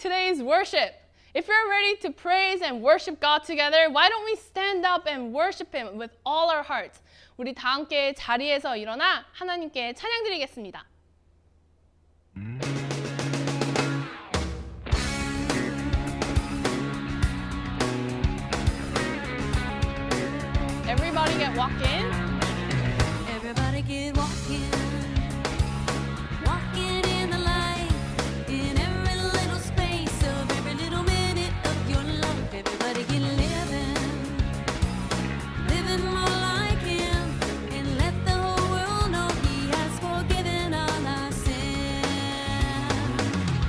today's worship. If you're ready to praise and worship God together, why don't we stand up and worship Him with all our hearts? 우리 다 함께 자리에서 일어나 하나님께 찬양 드리겠습니다. Everybody get walking. Everybody get walking, walking in the light, in every little space of every little minute of your life. Everybody get living more like Him, and let the whole world know He has forgiven all our sin.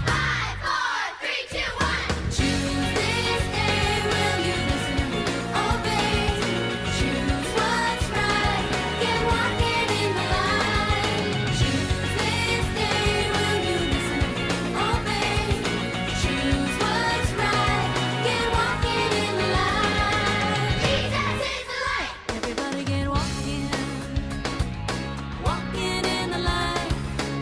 5, 4, 3, 2, 1. Choose this day. Will you listen? Obey. Choose what's right. Get walking in the light. Choose this day. Will you listen? Obey. Choose what's right. Get walking in the light. Jesus is the light. Everybody get walking, walking in the light,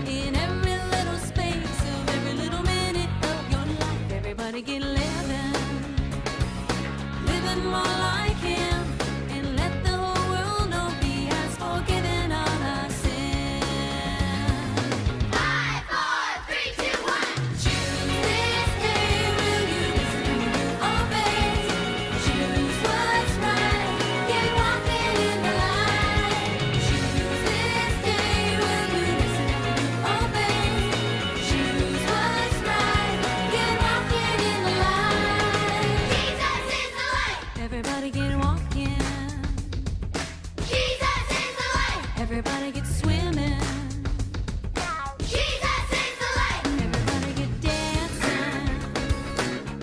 in every little space of every little minute of your life. Everybody get living more like Him, and let the whole world know He has forgiven all our sin. 5, 4, 3, 2, 1. Choose this day. Will you listen? Obey. Choose what's right. Get walking in the light. Choose this day. Will you listen? Obey. Choose what's right. Get walking in the light. Jesus is the light. Everybody get walking. Jesus is the light. Everybody get swimming. Jesus is the light. Everybody get dancing.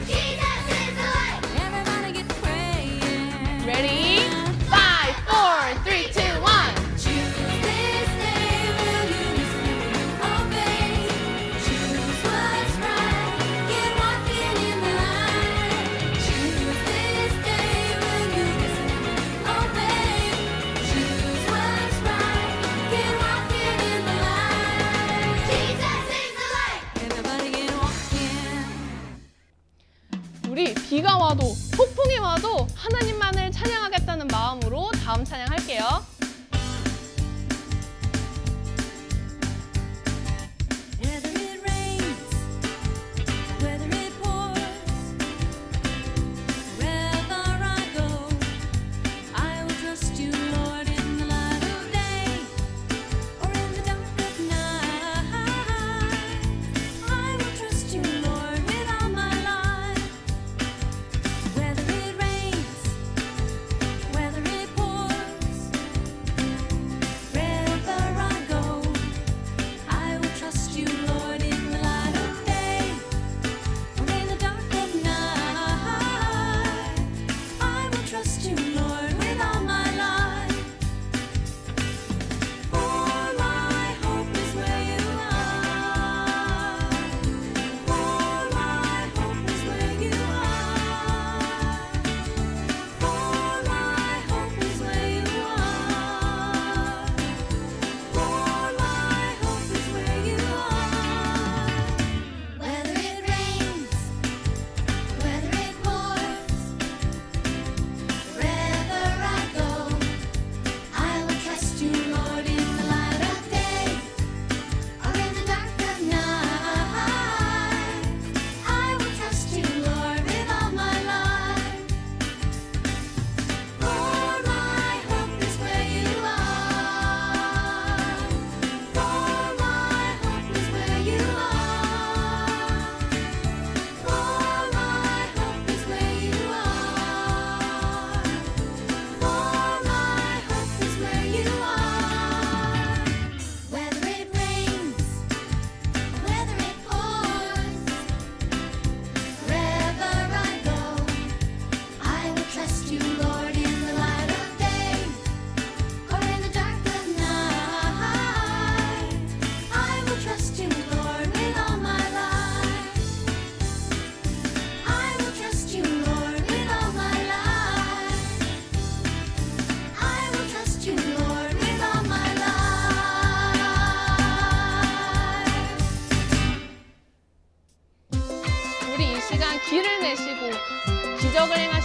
Jesus is the light. Everybody get praying. Ready? 5, 4, 3, 2, 1. Choose this day. Will you listen? Obey. Choose what's right. Get walking in the light. Choose this day. Will you listen? Obey. Choose what's right. Get walking in the light. Jesus is the light. Everybody get walking. 우리 비가 와도 폭풍이 와도 하나님만을 찬양하겠다는 마음으로 다음 찬양할게요. Whether it rains, whether it pours, wherever I go, I will trust you, Lord, in the light of day or in the dark of night. I will trust you, Lord, with all my life. Whether it rains, whether it pours,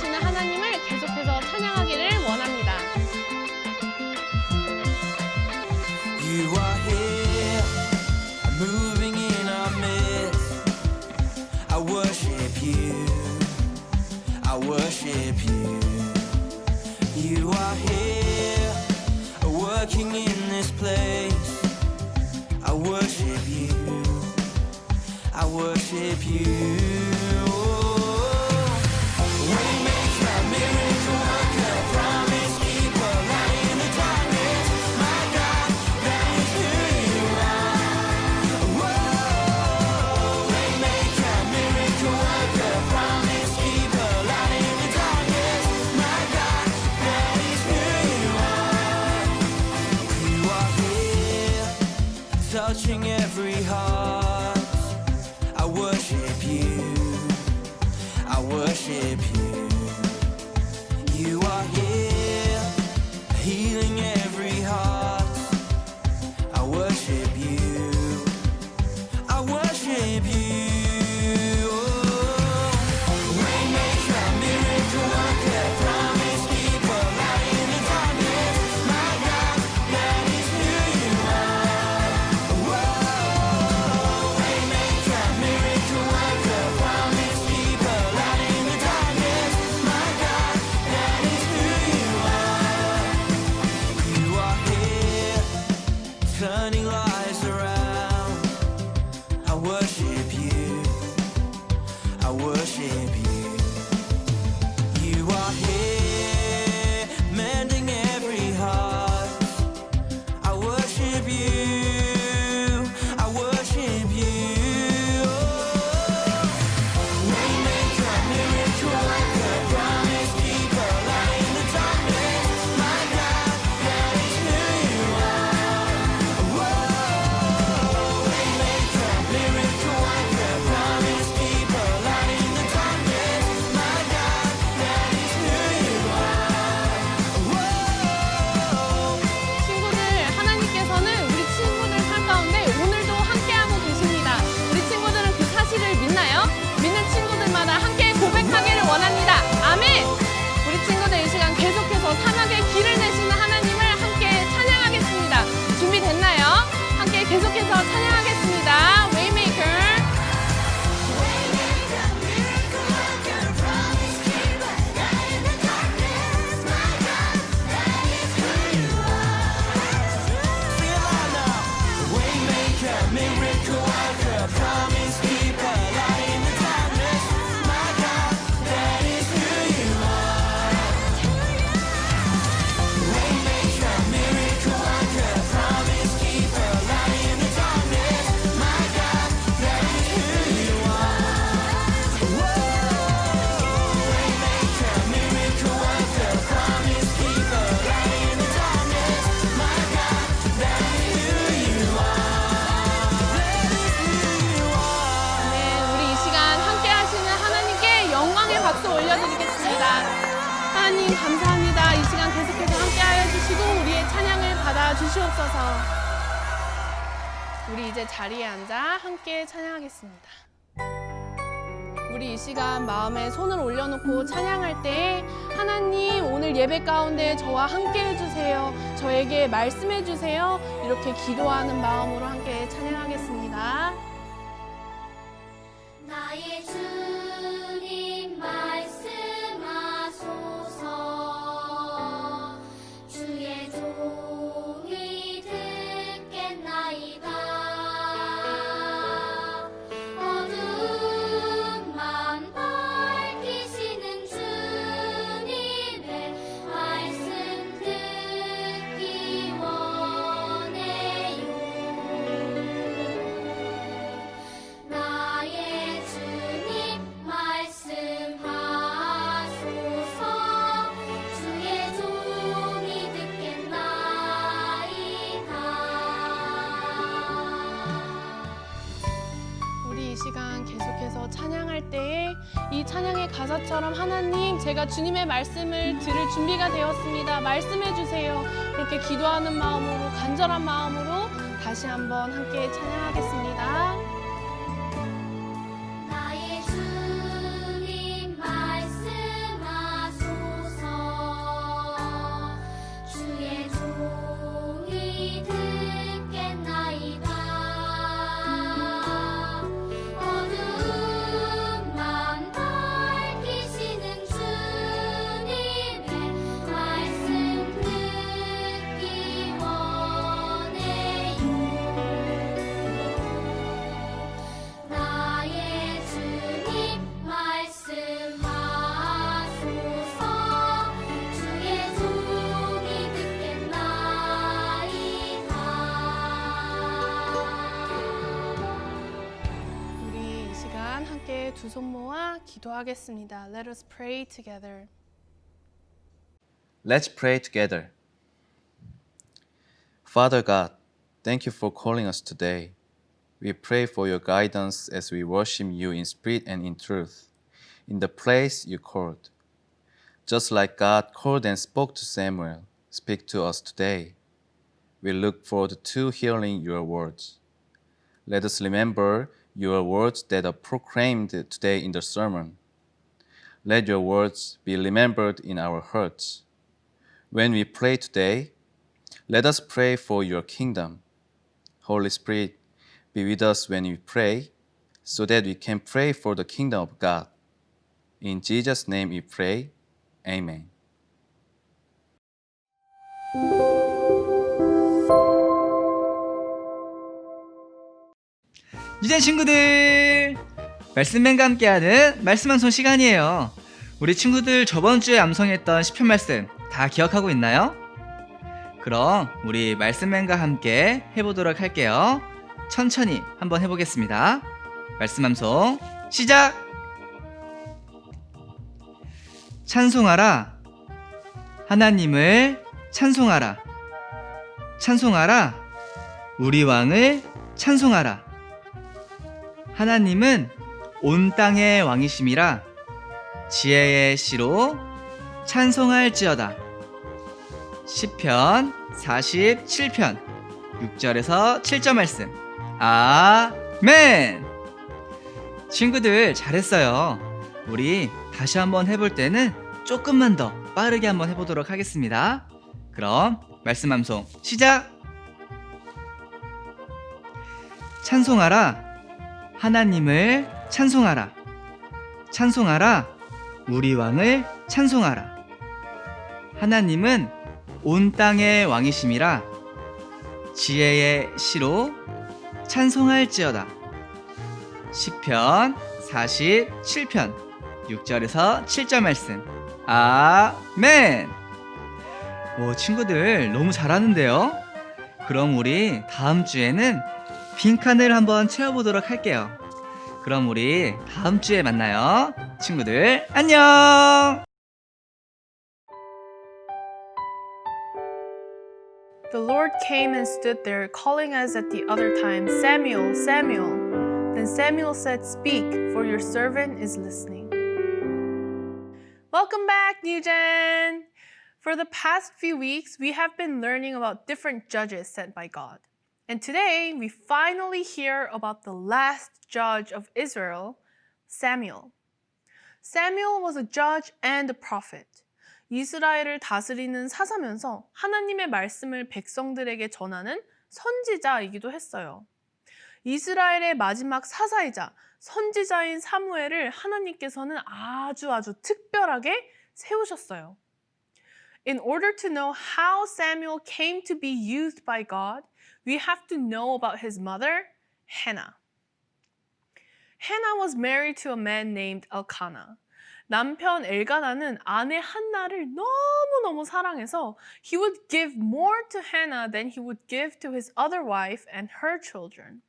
하시는 하나님을 계속해서 찬양하기를 원합니다. You are here, moving in our midst. I worship you, I worship you. You are here, working in this place. I worship you, I worship you. Waymaker, miracle worker, promise keeper, light in the darkness. My God, that is who you are. Whoa, waymaker, miracle worker, promise keeper, light in the darkness. My God, that is who you are. You are here, touching every heart. I worship you, I worship you. You are here, healing every heart. I worship you, I worship you. Waymaker, miracle worker, promise keeper, light in the darkness. My God, that is who you are. Whoa, waymaker, miracle worker, promise keeper, light in the darkness. My God, that is who you are. You are here, turning lives around. I worship you, I worship you. You are here, mending every heart. I worship you, I worship you. Waymaker, miracle worker, promise keeper, light in the darkness. My God, that is who you are. Whoa, waymaker, miracle worker, promise keeper, light in the darkness. My God, that is who you are. Whoa. 친구들, 하나님께서는 우리 친구들 삶 가운데 오늘도 함께하고 계십니다. 우리 친구들은 그 사실을 믿나요? 믿는 친구들마다 함께 고백하기를 원합니다. 아멘! 우리 친구들 이 시간 계속해서 사막의 길을 내시는 하나님을 함께 찬양하겠습니다. 준비됐나요? 함께 계속해서 찬양하겠습니다. Waymaker. Waymaker, miracle worker, promise keeper, light in the darkness. My God, that is who you are. Waymaker, miracle worker, promise keeper, light in the darkness. My God, that is who you are. Whoa, waymaker, miracle worker, promise keeper, light in the darkness. My God, that is who you are. 네, 우리 이 시간 함께 하시는 하나님께 영광의 박수 올려드리겠습니다. 하나님 감사합니다. 이 시간 계속해서 함께하여 주시고 우리의 찬양을 받아 주시옵소서. 우리 이제 자리에 앉아 함께 찬양하겠습니다. 우리 이 시간 마음에 손을 올려놓고 찬양할 때 하나님 오늘 예배 가운데 저와 함께 해주세요. 저에게 말씀해 주세요. 이렇게 기도하는 마음으로 함께 찬양하겠습니다. 나의 주님 말씀하소서. 주의 종이 듣겠나이다. 어둠만 밝히시는 주님의 말씀 듣기 원해요. 나의 주님 말씀하소서. 주의 종이 듣겠나이다. 우리 이 시간 계속해서 찬양할 때에 이 찬양의 가사처럼 하나님 제가 주님의 말씀을 들을 준비가 되었습니다. 말씀해 주세요. 그렇게 기도하는 마음으로 간절한 마음으로 다시 한번 함께 찬양하겠습니다. 나의 주님 말씀하소서. 손 모아 기도하겠습니다. Let us pray together. Let's pray together. Father God, thank you for calling us today. We pray for your guidance as we worship you in spirit and in truth, in the place you called. Just like God called and spoke to Samuel, speak to us today. We look forward to hearing your words. Let us remember your words that are proclaimed today in the sermon. Let your words be remembered in our hearts. When we pray today, let us pray for your kingdom. Holy Spirit, be with us when we pray, so that we can pray for the kingdom of God. In Jesus' name we pray. Amen. 유전 친구들! 말씀맨과 함께하는 말씀방송 시간이에요. 우리 친구들 저번 주에 암송했던 시편 말씀 다 기억하고 있나요? 그럼 우리 말씀맨과 함께 해보도록 할게요. 천천히 한번 해보겠습니다. 말씀함송 시작! 찬송하라, 하나님을 찬송하라. 찬송하라, 우리 왕을 찬송하라. 하나님은 온 땅의 왕이심이라 지혜의 시로 찬송할지어다. 시편 47편 6절에서 7절 말씀. 아멘. 친구들 잘했어요. 우리 다시 한번 해볼 때는 조금만 더 빠르게 한번 해보도록 하겠습니다. 그럼 말씀함송 시작! 찬송하라, 하나님을 찬송하라. 찬송하라, 우리 왕을 찬송하라. 하나님은 온 땅의 왕이심이라 지혜의 시로 찬송할지어다. 시편 47편 6절에서 7절 말씀. 아멘. 오, 친구들 너무 잘하는데요. 그럼 우리 다음 주에는 빈칸을 한번 채워보도록 할게요. 그럼 우리 다음 주에 만나요. 친구들 안녕. The Lord came and stood there, calling as at the other time, Samuel, Samuel. Then Samuel said, Speak, for your servant is listening. Welcome back, New Gen! For the past few weeks, we have been learning about different judges sent by God. And today, we finally hear about the last judge of Israel, Samuel. Samuel was a judge and a prophet. 이스라엘을 다스리는 사사면서 하나님의 말씀을 백성들에게 전하는 선지자이기도 했어요. 이스라엘의 마지막 사사이자 선지자인 사무엘을 하나님께서는 아주 특별하게 세우셨어요. In order to know how Samuel came to be used by God, we have to know about his mother, Hannah. Hannah was married to a man named Elkanah. 남편 엘가나는 아내 한나를 너무너무 사랑해서 he would give more to Hannah than he would give to his other wife and her children.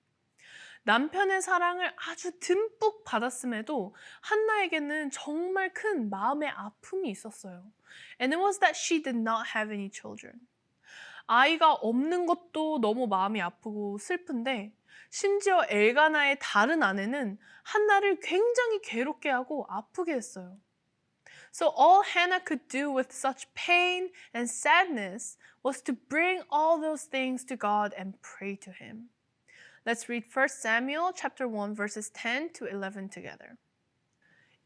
남편의 사랑을 아주 듬뿍 받았음에도 한나에게는 정말 큰 마음의 아픔이 있었어요. And it was that she did not have any children. 아이가 없는 것도 너무 마음이 아프고 슬픈데 심지어 엘가나의 다른 아내는 한나를 굉장히 괴롭게 하고 아프게 했어요. So all Hannah could do with such pain and sadness was to bring all those things to God and pray to him. Let's read 1 Samuel chapter 1 verses 10 to 11 together.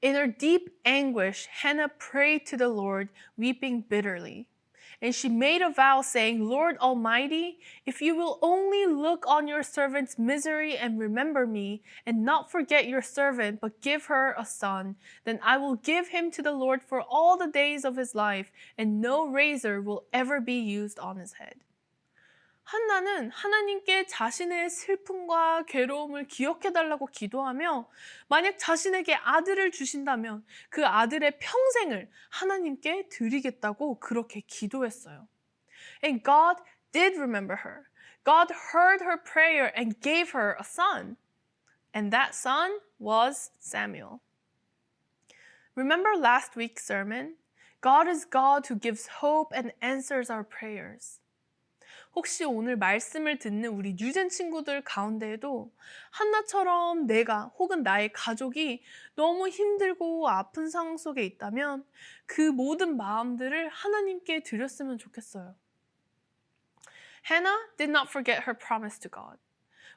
In her deep anguish, Hannah prayed to the Lord, weeping bitterly. And she made a vow saying, Lord Almighty, if you will only look on your servant's misery and remember me, and not forget your servant, but give her a son, then I will give him to the Lord for all the days of his life, and no razor will ever be used on his head. 한나는 하나님께 자신의 슬픔과 괴로움을 기억해달라고 기도하며 만약 자신에게 아들을 주신다면 그 아들의 평생을 하나님께 드리겠다고 그렇게 기도했어요. And God did remember her. God heard her prayer and gave her a son. And that son was Samuel. Remember last week's sermon? God is God who gives hope and answers our prayers. 혹시 오늘 말씀을 듣는 우리 뉴젠 친구들 가운데에도 한나처럼 내가 혹은 나의 가족이 너무 힘들고 아픈 상황 속에 있다면 그 모든 마음들을 하나님께 드렸으면 좋겠어요. Hannah did not forget her promise to God.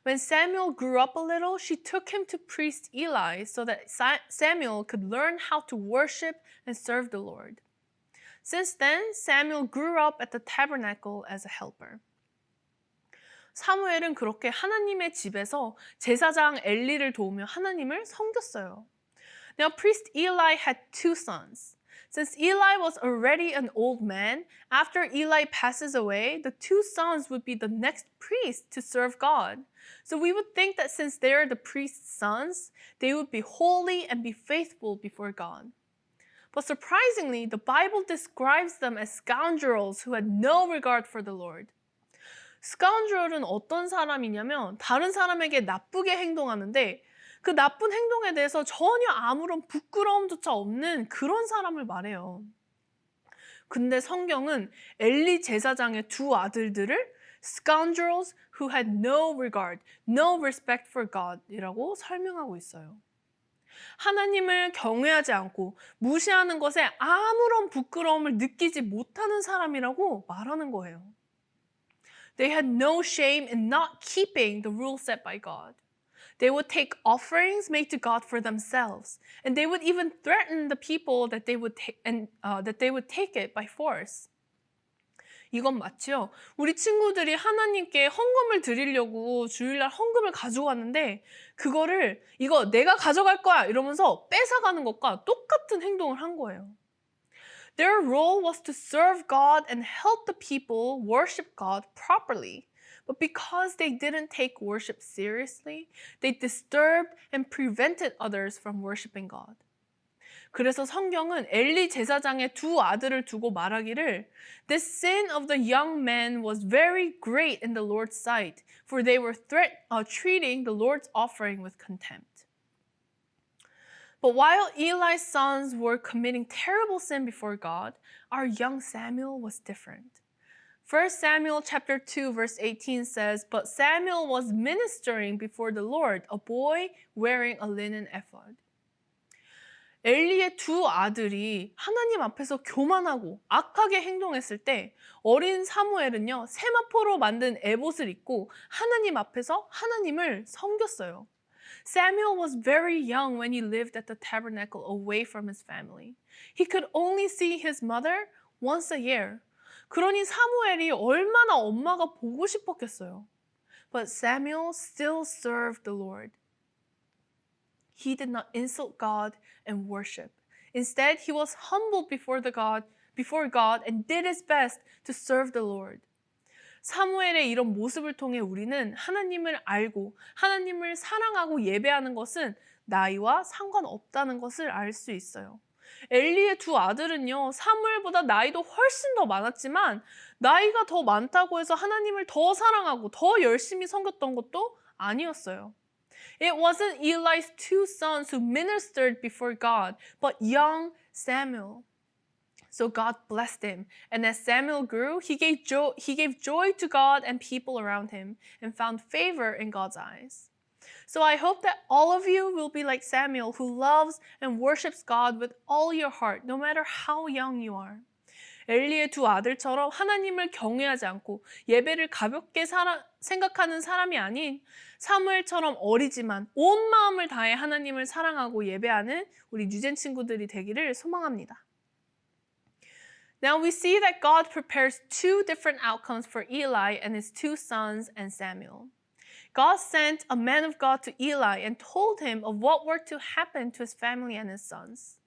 When Samuel grew up a little, she took him to priest Eli so that Samuel could learn how to worship and serve the Lord. Since then, Samuel grew up at the tabernacle as a helper. 사무엘은 그렇게 하나님의 집에서 제사장 엘리를 도우며 하나님을 섬겼어요. Now, priest Eli had two sons. Since Eli was already an old man, after Eli passes away, the two sons would be the next priest to serve God. So we would think that since they're the priest's sons, they would be holy and be faithful before God. But surprisingly, the Bible describes them as scoundrels who had no regard for the Lord. scoundrel은 어떤 사람이냐면 다른 사람에게 나쁘게 행동하는데 그 나쁜 행동에 대해서 전혀 아무런 부끄러움조차 없는 그런 사람을 말해요. 근데 성경은 엘리 제사장의 두 아들들을 scoundrels who had no regard, no respect for God 이라고 설명하고 있어요. 하나님을 경외하지 않고 무시하는 것에 아무런 부끄러움을 느끼지 못하는 사람이라고 말하는 거예요. They had no shame in not keeping the rules set by God. They would take offerings made to God for themselves, and they would even threaten the people that they would take it by force. 이건 마치요. 우리 친구들이 하나님께 헌금을 드리려고 주일날 헌금을 가지고 왔는데 그거를 이거 내가 가져갈 거야 이러면서 뺏어가는 것과 똑같은 행동을 한 거예요. Their role was to serve God and help the people worship God properly. But because they didn't take worship seriously, they disturbed and prevented others from worshiping God. 그래서 성경은 엘리 제사장의 두 아들을 두고 말하기를 The sin of the young men was very great in the Lord's sight, for they were treating the Lord's offering with contempt. But while Eli's sons were committing terrible sin before God, our young Samuel was different. 1 Samuel chapter 2 verse 18 says, But Samuel was ministering before the Lord, a boy wearing a linen ephod. 엘리의 두 아들이 하나님 앞에서 교만하고 악하게 행동했을 때 어린 사무엘은요 세마포로 만든 에봇을 입고 하나님 앞에서 하나님을 섬겼어요. Samuel was very young when he lived at the tabernacle away from his family. He could only see his mother once a year. 그러니 사무엘이 얼마나 엄마가 보고 싶었겠어요. But Samuel still served the Lord. He did not insult God and worship. Instead, he was humbled before God and did his best to serve the Lord. 사무엘의 이런 모습을 통해 우리는 하나님을 알고 하나님을 사랑하고 예배하는 것은 나이와 상관없다는 것을 알 수 있어요. 엘리의 두 아들은요, 사무엘보다 나이도 훨씬 더 많았지만 나이가 더 많다고 해서 하나님을 더 사랑하고 더 열심히 섬겼던 것도 아니었어요. It wasn't Eli's two sons who ministered before God, but young Samuel. So God blessed him, and as Samuel grew, he gave joy to God and people around him, and found favor in God's eyes. So I hope that all of you will be like Samuel, who loves and worships God with all your heart, no matter how young you are. 엘리의 두 아들처럼 하나님을 경외하지 않고 예배를 가볍게 생각하는 사람이 아닌 사무엘처럼 어리지만 온 마음을 다해 하나님을 사랑하고 예배하는 우리 뉴젠 친구들이 되기를 소망합니다. Now we see that God prepares two different outcomes for Eli and his two sons and Samuel. God sent a man of God to Eli and told him of what were to happen to his family and his sons.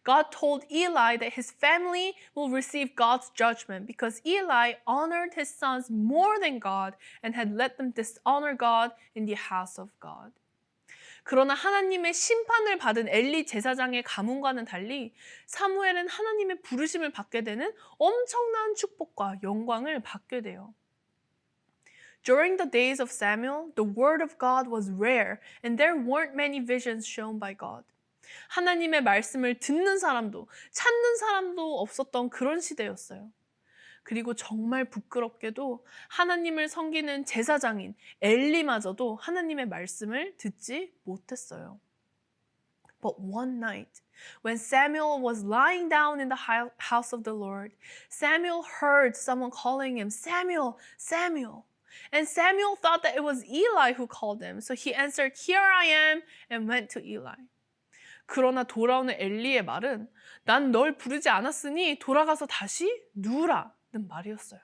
God told Eli that his family will receive God's judgment because Eli honored his sons more than God and had let them dishonor God in the house of God. 그러나 하나님의 심판을 받은 엘리 제사장의 가문과는 달리 사무엘은 하나님의 부르심을 받게 되는 엄청난 축복과 영광을 받게 돼요. During the days of Samuel, the word of God was rare and there weren't many visions shown by God. 하나님의 말씀을 듣는 사람도 찾는 사람도 없었던 그런 시대였어요. 그리고 정말 부끄럽게도 하나님을 섬기는 제사장인 엘리마저도 하나님의 말씀을 듣지 못했어요. But one night, when Samuel was lying down in the house of the Lord, Samuel heard someone calling him, Samuel, Samuel. And Samuel thought that it was Eli who called him. So he answered, Here I am, and went to Eli. 그러나 돌아오는 엘리의 말은 난 널 부르지 않았으니 돌아가서 다시 누우라는 말이었어요.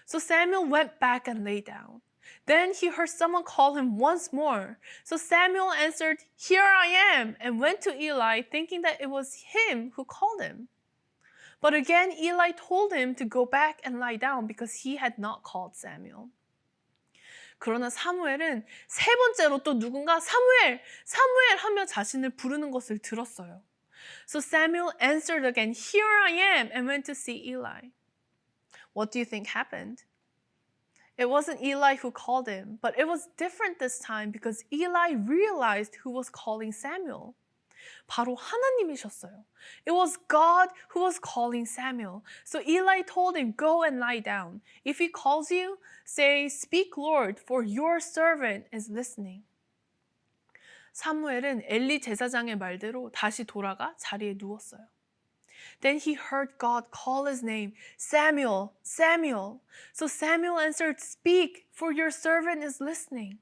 So Samuel went back and lay down. Then he heard someone call him once more. So Samuel answered, Here I am, and went to Eli, thinking that it was him who called him. But again Eli told him to go back and lie down because he had not called Samuel. 그러나 사무엘은 세 번째로 또 누군가 사무엘, 사무엘 하며 자신을 부르는 것을 들었어요. So Samuel answered again, Here I am, and went to see Eli. What do you think happened? It wasn't Eli who called him, but it was different this time because Eli realized who was calling Samuel. 바로 하나님이셨어요. It was God who was calling Samuel. So Eli told him, Go and lie down. If he calls you, say, Speak, Lord, for your servant is listening. 사무엘은 엘리 제사장의 말대로 다시 돌아가 자리에 누웠어요. Then he heard God call his name, Samuel, Samuel. So Samuel answered, Speak, for your servant is listening.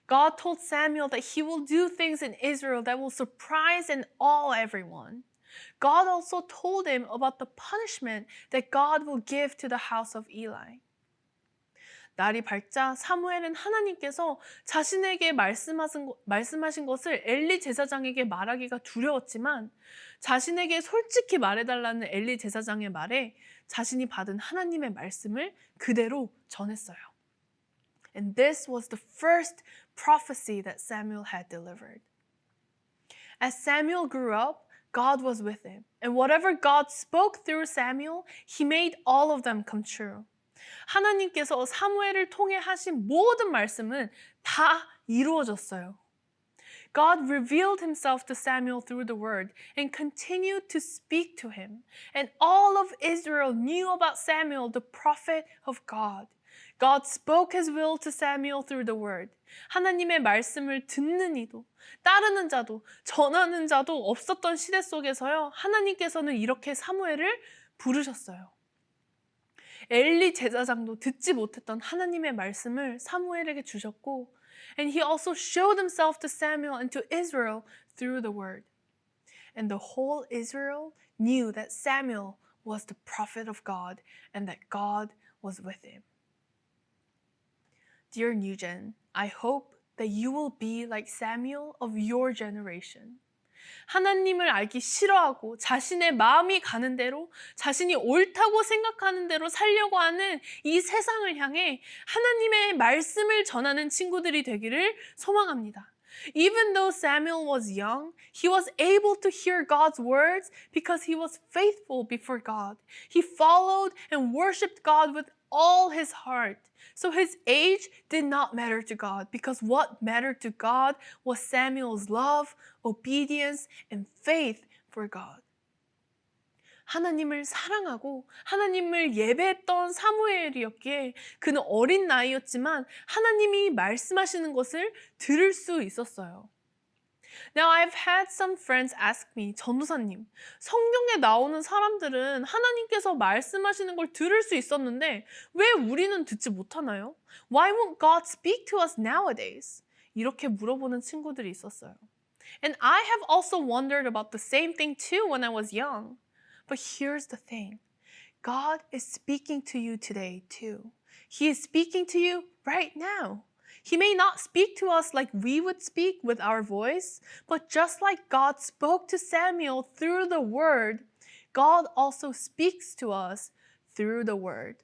God told Samuel that he will do things in Israel that will surprise and awe everyone. God also told him about the punishment that God will give to the house of Eli. 날이 밝자 사무엘은 하나님께서 자신에게 말씀하신 것을 엘리 제사장에게 말하기가 두려웠지만 자신에게 솔직히 말해달라는 엘리 제사장의 말에 자신이 받은 하나님의 말씀을 그대로 전했어요. And this was the first prophecy that Samuel had delivered. As Samuel grew up, God was with him. And whatever God spoke through Samuel, he made all of them come true. 하나님께서 사무엘을 통해 하신 모든 말씀은 다 이루어졌어요. God revealed himself to Samuel through the word and continued to speak to him. And all of Israel knew about Samuel, the prophet of God. God spoke his will to Samuel through the word. 하나님의 말씀을 듣는 이도, 따르는 자도, 전하는 자도 없었던 시대 속에서요. 하나님께서는 이렇게 사무엘을 부르셨어요. 엘리 제사장도 듣지 못했던 하나님의 말씀을 사무엘에게 주셨고, and he also showed himself to Samuel and to Israel through the word. And the whole Israel knew that Samuel was the prophet of God and that God was with him. Dear New Gen, I hope that you will be like Samuel of your generation. 하나님을 알기 싫어하고 자신의 마음이 가는 대로 자신이 옳다고 생각하는 대로 살려고 하는 이 세상을 향해 하나님의 말씀을 전하는 친구들이 되기를 소망합니다. Even though Samuel was young, he was able to hear God's words because he was faithful before God. He followed and worshiped God with all his heart. So his age did not matter to God because what mattered to God was Samuel's love, obedience, and faith for God. 하나님을 사랑하고 하나님을 예배했던 사무엘이었기에 그는 어린 나이였지만 하나님이 말씀하시는 것을 들을 수 있었어요. Now I've had some friends ask me, 전도사님, 성경에 나오는 사람들은 하나님께서 말씀하시는 걸 들을 수 있었는데 왜 우리는 듣지 못하나요? Why won't God speak to us nowadays? 이렇게 물어보는 친구들이 있었어요. And I have also wondered about the same thing too when I was young. But here's the thing. God is speaking to you today too. He is speaking to you right now. He may not speak to us like we would speak with our voice, but just like God spoke to Samuel through the word, God also speaks to us through the word.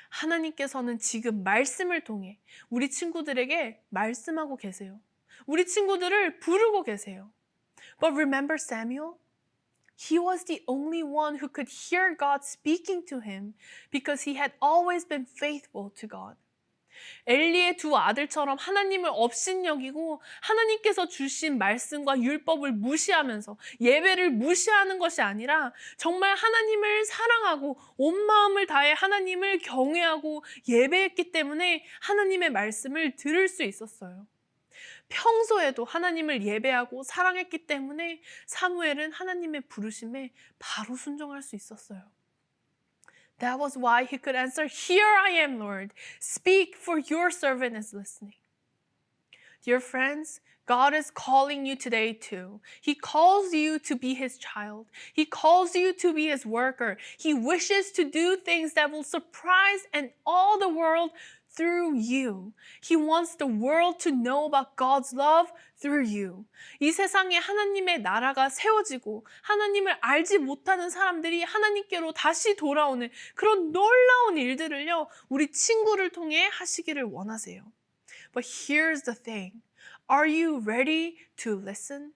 하나님께서는 지금 말씀을 통해 우리 친구들에게 말씀하고 계세요. 우리 친구들을 부르고 계세요. But remember Samuel? He was the only one who could hear God speaking to him because he had always been faithful to God. 엘리의 두 아들처럼 하나님을 업신여기고 하나님께서 주신 말씀과 율법을 무시하면서 예배를 무시하는 것이 아니라 정말 하나님을 사랑하고 온 마음을 다해 하나님을 경외하고 예배했기 때문에 하나님의 말씀을 들을 수 있었어요. 평소에도 하나님을 예배하고 사랑했기 때문에 사무엘은 하나님의 부르심에 바로 순종할 수 있었어요. That was why he could answer, "Here I am, Lord. Speak, for your servant is listening." Dear friends, God is calling you today too. He calls you to be His child. He calls you to be His worker. He wishes to do things that will surprise and awe the world through you. He wants the world to know about God's love through you. 이 세상에 하나님의 나라가 세워지고 하나님을 알지 못하는 사람들이 하나님께로 다시 돌아오는 그런 놀라운 일들을요, 우리 친구를 통해 하시기를 원하세요. But here's the thing. Are you ready to listen?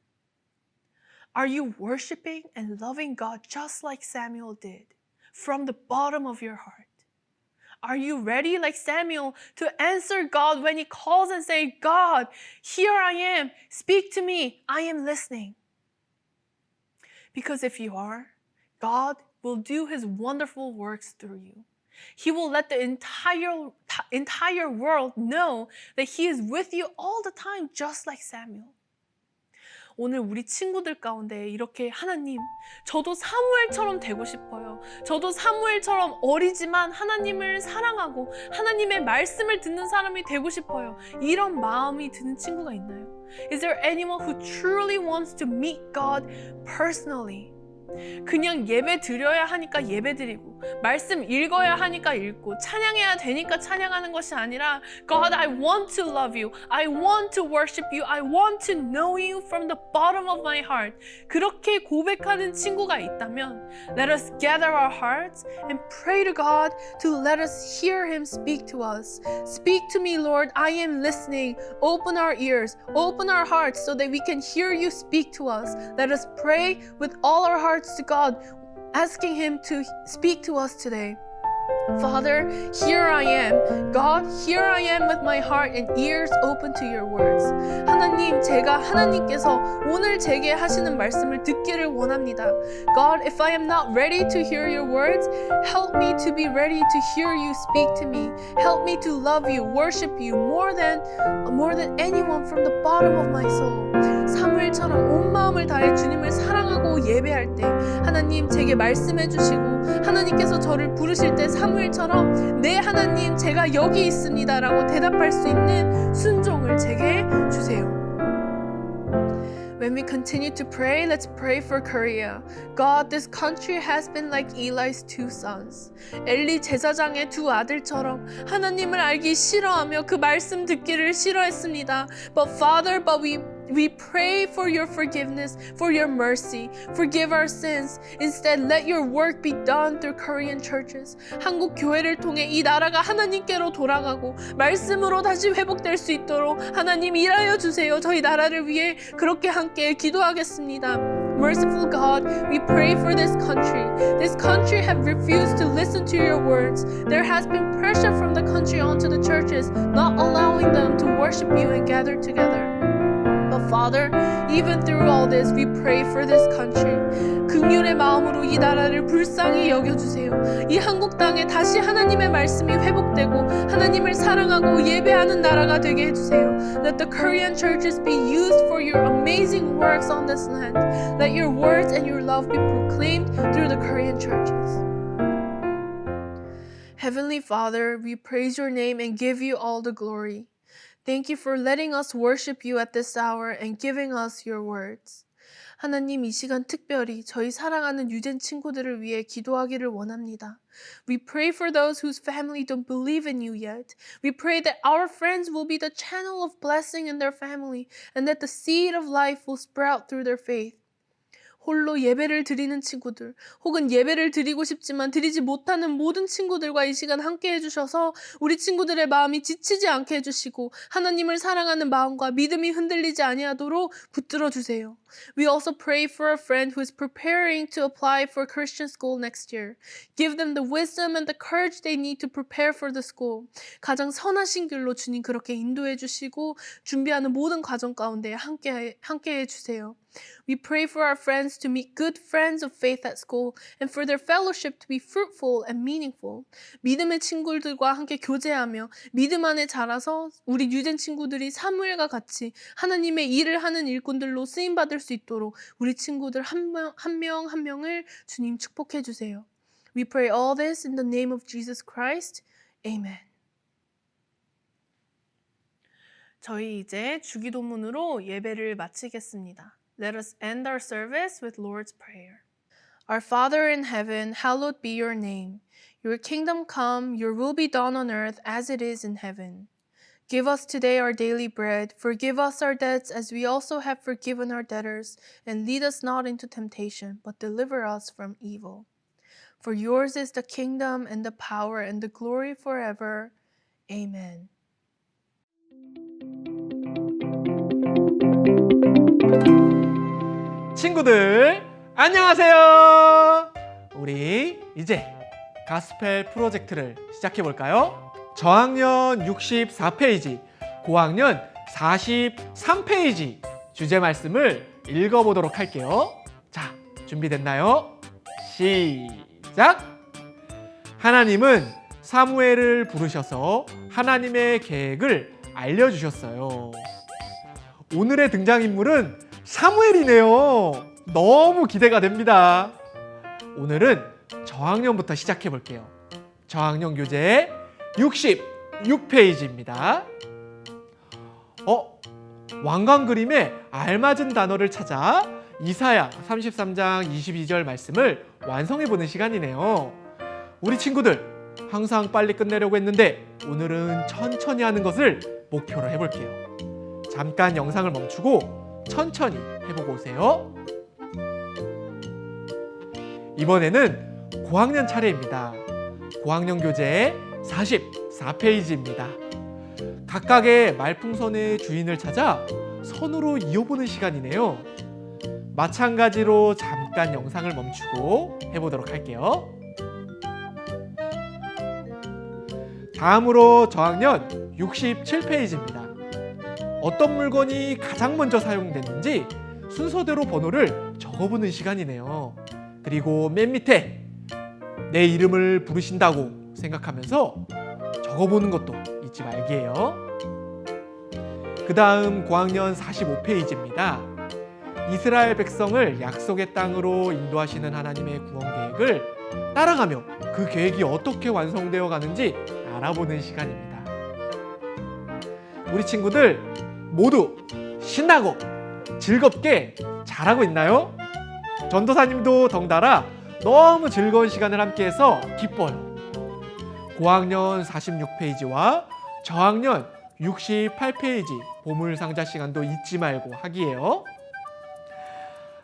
Are you worshiping and loving God just like Samuel did from the bottom of your heart? Are you ready, like Samuel, to answer God when He calls and say, "God, here I am, speak to me, I am listening"? Because if you are, God will do His wonderful works through you. He will let the entire world know that He is with you all the time, just like Samuel. 오늘 우리 친구들 가운데 이렇게 하나님, 저도 사무엘처럼 되고 싶어요. 저도 사무엘처럼 어리지만 하나님을 사랑하고 하나님의 말씀을 듣는 사람이 되고 싶어요. 이런 마음이 드는 친구가 있나요? Is there anyone who truly wants to meet God personally? 그냥 예배 드려야 하니까 예배 드리고 말씀 읽어야 하니까 읽고 찬양해야 되니까 찬양하는 것이 아니라 God, I want to love you. I want to worship you. I want to know you from the bottom of my heart. 그렇게 고백하는 친구가 있다면 let us gather our hearts and pray to God to let us hear Him speak to us. Speak to me, Lord. I am listening. Open our ears. Open our hearts so that we can hear you speak to us. Let us pray with all our hearts to God, asking Him to speak to us today. Father, here I am. God, here I am with my heart and ears open to your words. 하나님, 제가 하나님께서 오늘 제게 하시는 말씀을 듣기를 원합니다. God, if I am not ready to hear your words, help me to be ready to hear you speak to me. Help me to love you, worship you more than anyone from the bottom of my soul. 사무엘처럼 온 마음을 다해 주님을 사랑하고 예배할 때 하나님 제게 말씀해 주시고 하나님께서 저를 부르실 때 사무엘처럼 네 하나님 제가 여기 있습니다 라고 대답할 수 있는 순종을 제게 주세요. When we continue to pray, let's pray for Korea. God, this country has been like Eli's two sons. 엘리 제사장의 두 아들처럼 하나님을 알기 싫어하며 그 말씀 듣기를 싫어했습니다. But Father, we pray for your forgiveness, for your mercy. Forgive our sins. Instead, let your work be done through Korean churches. 한국 교회를 통해 이 나라가 하나님께로 돌아가고 말씀으로 다시 회복될 수 있도록 하나님 일하여 주세요. 저희 나라를 위해 그렇게 함께 기도하겠습니다. Merciful God, we pray for this country. This country have refused to listen to your words. There has been pressure from the country onto the churches, not allowing them to worship you and gather together. But Father, even through all this, we pray for this country. 긍휼의 마음으로 이 나라를 불쌍히 여겨주세요. 이 한국 땅에 다시 하나님의 말씀이 회복되고 하나님을 사랑하고 예배하는 나라가 되게 해주세요. Let the Korean churches be used for your amazing works on this land. Let your words and your love be proclaimed through the Korean churches. Heavenly Father, we praise your name and give you all the glory. Thank you for letting us worship you at this hour and giving us your words. 하나님, 이 시간 특별히 저희 사랑하는 유젠 친구들을 위해 기도하기를 원합니다. We pray for those whose family don't believe in you yet. We pray that our friends will be the channel of blessing in their family and that the seed of life will sprout through their faith. 홀로 예배를 드리는 친구들, 혹은 예배를 드리고 싶지만 드리지 못하는 모든 친구들과 이 시간 함께 해주셔서 우리 친구들의 마음이 지치지 않게 해주시고 하나님을 사랑하는 마음과 믿음이 흔들리지 아니하도록 붙들어 주세요. We also pray for a friend who is preparing to apply for Christian school next year. Give them the wisdom and the courage they need to prepare for the school. 가장 선하신 길로 주님 그렇게 인도해 주시고 준비하는 모든 과정 가운데 함께 해주세요. We pray for our friends to meet good friends of faith at school and for their fellowship to be fruitful and meaningful. 믿음의 친구들과 함께 교제하며 믿음 안에 자라서 우리 유된 친구들이 사무엘과 같이 하나님의 일을 하는 일꾼들로 쓰임받을 수 있도록 우리 친구들 한 명 한 명을 주님 축복해 주세요. We pray all this in the name of Jesus Christ. Amen. 저희 이제 주기도문으로 예배를 마치겠습니다. Let us end our service with Lord's Prayer. Our Father in heaven, hallowed be your name. Your kingdom come, your will be done on earth as it is in heaven. Give us today our daily bread. Forgive us our debts as we also have forgiven our debtors. And lead us not into temptation, but deliver us from evil. For yours is the kingdom and the power and the glory forever. Amen. 친구들 안녕하세요. 우리 이제 가스펠 프로젝트를 시작해 볼까요? 저학년 64페이지, 고학년 43페이지 주제 말씀을 읽어보도록 할게요. 자, 준비됐나요? 시작! 하나님은 사무엘을 부르셔서 하나님의 계획을 알려주셨어요. 오늘의 등장인물은 사무엘이네요. 너무 기대가 됩니다. 오늘은 저학년부터 시작해 볼게요. 저학년 교재 66페이지입니다. 왕관 그림에 알맞은 단어를 찾아 이사야 33장 22절 말씀을 완성해 보는 시간이네요. 우리 친구들 항상 빨리 끝내려고 했는데 오늘은 천천히 하는 것을 목표로 해볼게요. 잠깐 영상을 멈추고 천천히 해보고 오세요. 이번에는 고학년 차례입니다. 고학년 교재 44페이지입니다. 각각의 말풍선의 주인을 찾아 선으로 이어보는 시간이네요. 마찬가지로 잠깐 영상을 멈추고 해보도록 할게요. 다음으로 저학년 67페이지입니다. 어떤 물건이 가장 먼저 사용됐는지 순서대로 번호를 적어보는 시간이네요. 그리고 맨 밑에 내 이름을 부르신다고 생각하면서 적어보는 것도 잊지 말게요. 그 다음 고학년 45페이지입니다. 이스라엘 백성을 약속의 땅으로 인도하시는 하나님의 구원 계획을 따라가며 그 계획이 어떻게 완성되어 가는지 알아보는 시간입니다. 우리 친구들 모두 신나고 즐겁게 잘하고 있나요? 전도사님도 덩달아 너무 즐거운 시간을 함께해서 기뻐요. 고학년 46페이지와 저학년 68페이지 보물상자 시간도 잊지 말고 하기예요.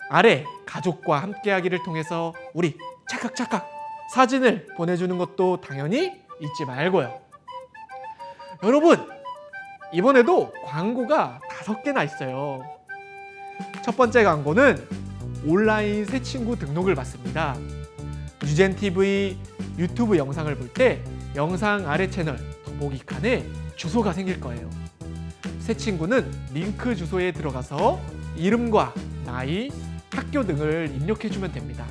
아래 가족과 함께하기를 통해서 우리 찰칵찰칵 사진을 보내주는 것도 당연히 잊지 말고요. 여러분, 이번에도 광고가 5개나 있어요. 첫 번째 광고는 온라인 새 친구 등록을 받습니다. 유젠TV 유튜브 영상을 볼 때 영상 아래 채널 더보기 칸에 주소가 생길 거예요. 새 친구는 링크 주소에 들어가서 이름과 나이, 학교 등을 입력해주면 됩니다.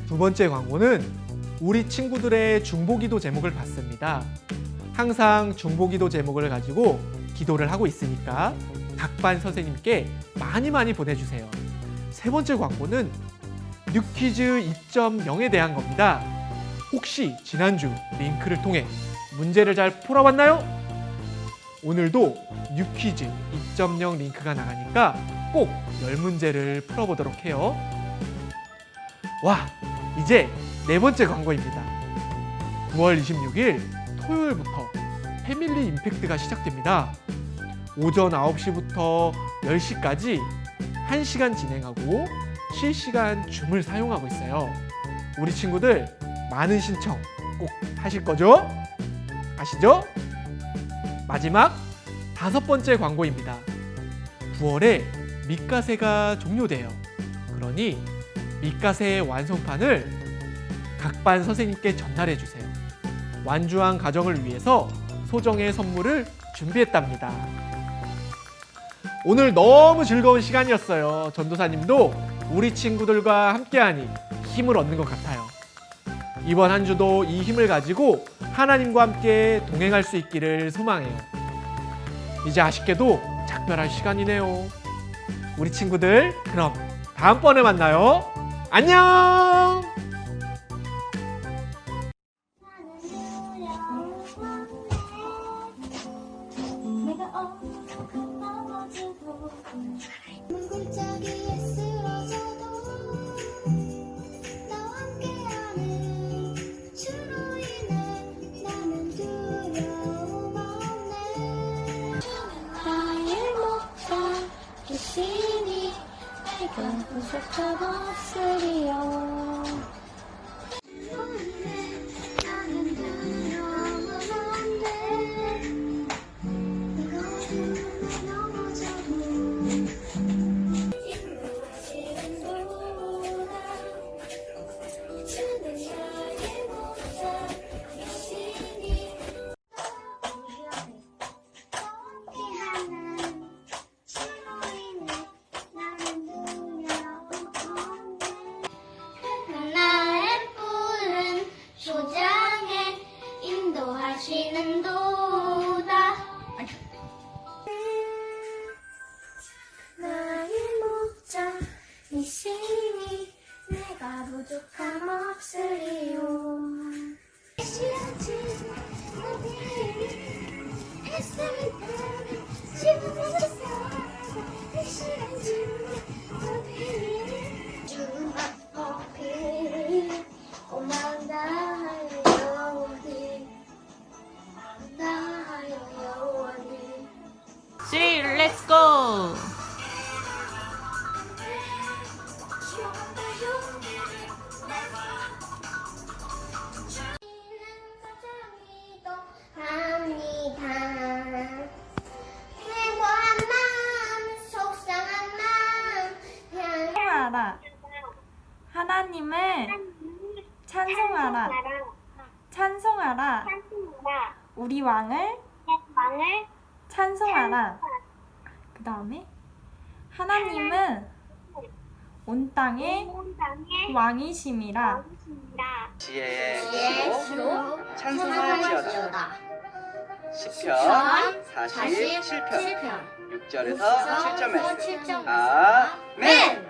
두 번째 광고는 우리 친구들의 중보기도 제목을 받습니다. 항상 중보기도 제목을 가지고 기도를 하고 있으니까 각반 선생님께 많이 보내주세요. 세 번째 광고는 뉴퀴즈 2.0에 대한 겁니다. 혹시 지난주 링크를 통해 문제를 잘 풀어봤나요? 오늘도 뉴퀴즈 2.0 링크가 나가니까 꼭 10문제를 풀어보도록 해요. 와, 이제 네 번째 광고입니다. 9월 26일 토요일부터 패밀리 임팩트가 시작됩니다. 오전 9시부터 10시까지 1시간 진행하고 실시간 줌을 사용하고 있어요. 우리 친구들 많은 신청 꼭 하실 거죠? 아시죠? 마지막 5번째 광고입니다. 9월에 밑가세가 종료돼요. 그러니 밑가세 완성판을 각 반 선생님께 전달해 주세요. 완주한 가정을 위해서 소정의 선물을 준비했답니다. 오늘 너무 즐거운 시간이었어요. 전도사님도 우리 친구들과 함께하니 힘을 얻는 것 같아요. 이번 한 주도 이 힘을 가지고 하나님과 함께 동행할 수 있기를 소망해요. 이제 아쉽게도 작별할 시간이네요. 우리 친구들, 그럼 다음번에 만나요. 안녕! 내가 어떻게 넘어지고 물골짜기에 쓰러져도 나와 함께하는 주로 인해 나는 두려움 없네. 나의 목자 계시니 내가 부족함 없으리요. 나는 두려움 없네. 내가 어둠에 넘어져도 주는 나의 목자 계시니 함께하는 주로 인해 나는 두려움 없네. 나의 푸른 소장에 인도하시는 도다. 나의 목자 이시니 내가 부족함 없으리요. 시련치 나비 햇살을 따라 지금에서 시련치 나비 죽음 앞에 고마운 나의 영원히 나의 영원히 Three, let's go! 찬송하라. 하나님을 찬송하라. 찬송하라. 우리 왕을 찬송하라. 그 다음에 하나님은 온 땅의 왕이심이라. 지혜의 주로 찬송하지어다. 시편 47편 6절에서 7절 말씀. 아멘.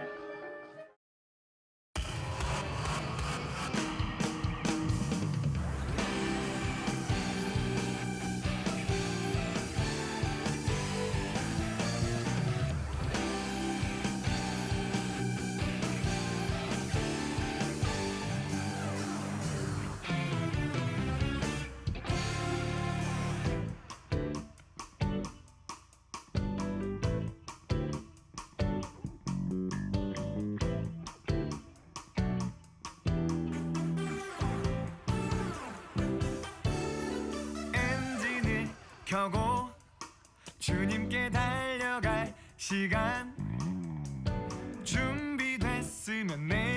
엔진을 켜고 주님께 달려갈 시간 준비됐으면 내